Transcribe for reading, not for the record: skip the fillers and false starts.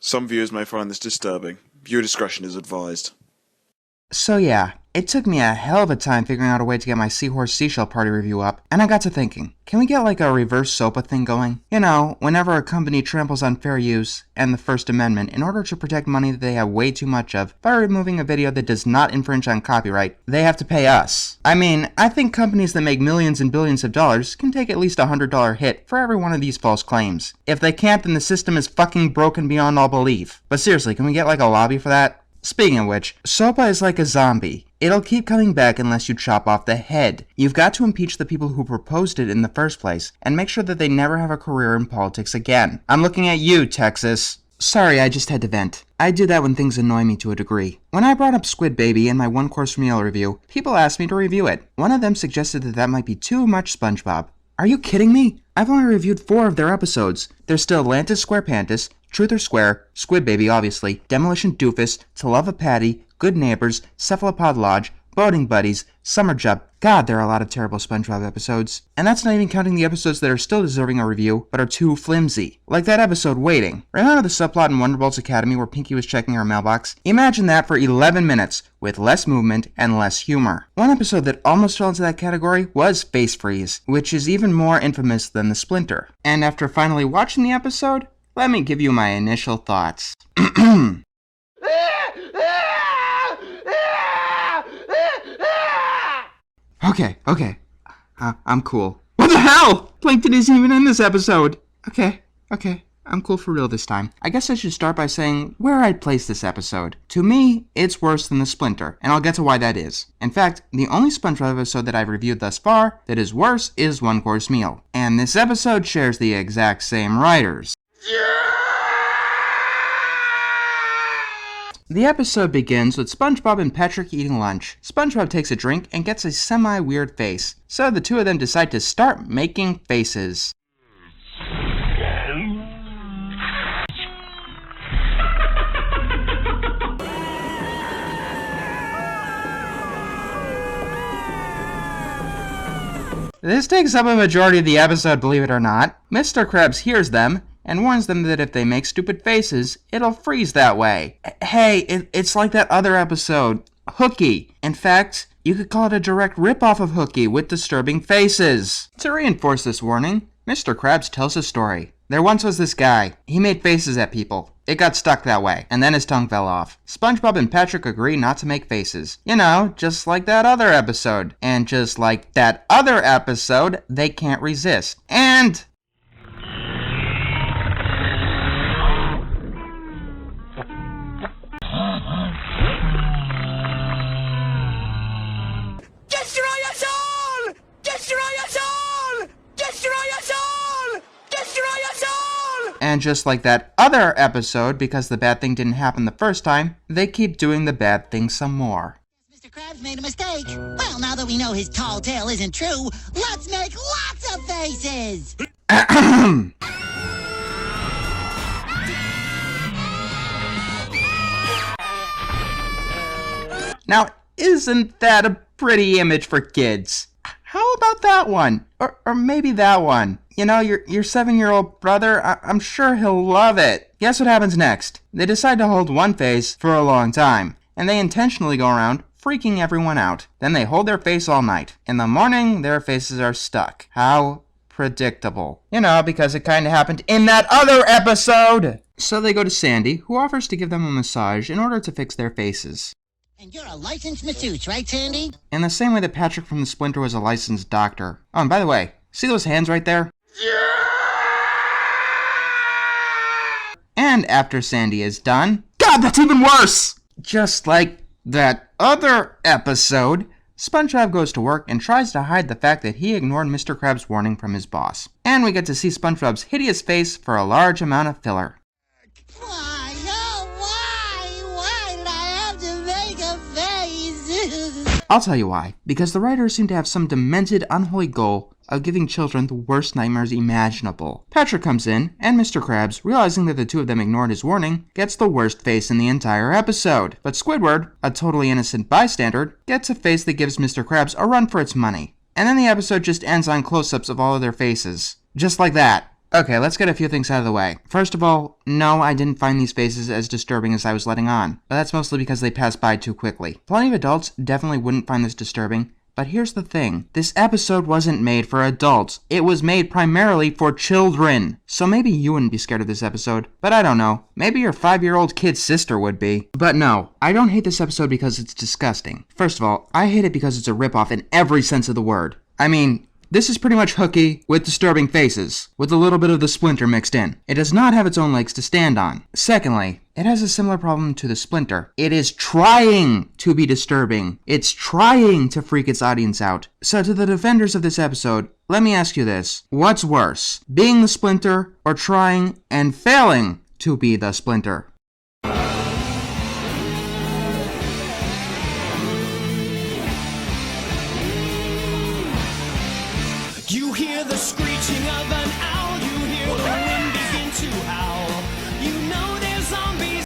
Some viewers may find this disturbing. Viewer discretion is advised. So yeah, it took me a hell of a time figuring out a way to get my Seahorse Seashell Party review up, and I got to thinking, can we get like a reverse SOPA thing going? You know, whenever a company tramples on fair use and the First Amendment in order to protect money that they have way too much of by removing a video that does not infringe on copyright, they have to pay us. I mean, I think companies that make millions and billions of dollars can take at least a $100 hit for every one of these false claims. If they can't, then the system is fucking broken beyond all belief. But seriously, can we get like a lobby for that? Speaking of which, SOPA is like a zombie. It'll keep coming back unless you chop off the head. You've got to impeach the people who proposed it in the first place, and make sure that they never have a career in politics again. I'm looking at you, Texas. Sorry, I just had to vent. I do that when things annoy me to a degree. When I brought up Squid Baby in my one-course meal review, people asked me to review it. One of them suggested that might be too much Spongebob. Are you kidding me? I've only reviewed 4 of their episodes. There's still Atlantis SquarePantis, Truth or Square, Squid Baby obviously, Demolition Doofus, To Love a Patty, Good Neighbors, Cephalopod Lodge, Boating Buddies, Summer Job. God, there are a lot of terrible SpongeBob episodes. And that's not even counting the episodes that are still deserving a review, but are too flimsy. Like that episode, Waiting. Remember the subplot in Wonderbolt's Academy where Pinky was checking her mailbox? Imagine that for 11 minutes, with less movement and less humor. One episode that almost fell into that category was Face Freeze, which is even more infamous than the Splinter. And after finally watching the episode, let me give you my initial thoughts. Okay. I'm cool. What the hell? Plankton isn't even in this episode. Okay. I'm cool for real this time. I guess I should start by saying where I'd place this episode. To me, it's worse than the Splinter, and I'll get to why that is. In fact, the only SpongeBob episode that I've reviewed thus far that is worse is One Course Meal. And this episode shares the exact same writers. The episode begins with SpongeBob and Patrick eating lunch. SpongeBob takes a drink and gets a semi-weird face, so the two of them decide to start making faces. This takes up a majority of the episode, believe it or not. Mr. Krabs hears them and warns them that if they make stupid faces, it'll freeze that way. Hey, it's like that other episode, Hooky. In fact, you could call it a direct rip-off of Hooky with disturbing faces. To reinforce this warning, Mr. Krabs tells a story. There once was this guy. He made faces at people. It got stuck that way, and then his tongue fell off. SpongeBob and Patrick agree not to make faces. You know, just like that other episode. And just like that other episode, they can't resist. And... And just like that other episode, because the bad thing didn't happen the first time, they keep doing the bad thing some more. Mr. Krabs made a mistake. Well, now that we know his tall tale isn't true, let's make lots of faces! Now, isn't that a pretty image for kids? How about that one? Or maybe that one. You know, your 7-year-old brother, I'm sure he'll love it. Guess what happens next? They decide to hold one face for a long time, and they intentionally go around freaking everyone out. Then they hold their face all night. In the morning, their faces are stuck. How predictable. You know, because it kind of happened in that other episode! So they go to Sandy, who offers to give them a massage in order to fix their faces. And you're a licensed masseuse, right, Sandy? In the same way that Patrick from the Splinter was a licensed doctor. Oh, and by the way, see those hands right there? And after Sandy is done... God, that's even worse! Just like that other episode, SpongeBob goes to work and tries to hide the fact that he ignored Mr. Krabs' warning from his boss. And we get to see SpongeBob's hideous face for a large amount of filler. Why? Oh, why? Why did I have to make a face? I'll tell you why. Because the writers seem to have some demented, unholy goal of giving children the worst nightmares imaginable. Patrick comes in, and Mr. Krabs, realizing that the two of them ignored his warning, gets the worst face in the entire episode. But Squidward, a totally innocent bystander, gets a face that gives Mr. Krabs a run for its money. And then the episode just ends on close-ups of all of their faces. Just like that. Okay, let's get a few things out of the way. First of all, no, I didn't find these faces as disturbing as I was letting on, but that's mostly because they passed by too quickly. Plenty of adults definitely wouldn't find this disturbing, but here's the thing. This episode wasn't made for adults. It was made primarily for children. So maybe you wouldn't be scared of this episode, but I don't know. Maybe your 5-year-old kid's sister would be. But no, I don't hate this episode because it's disgusting. First of all, I hate it because it's a ripoff in every sense of the word. I mean, this is pretty much Hooky with disturbing faces, with a little bit of the Splinter mixed in. It does not have its own legs to stand on. Secondly, it has a similar problem to the Splinter. It is trying to be disturbing. It's trying to freak its audience out. So to the defenders of this episode, let me ask you this. What's worse, being the Splinter or trying and failing to be the Splinter? You hear the screeching of an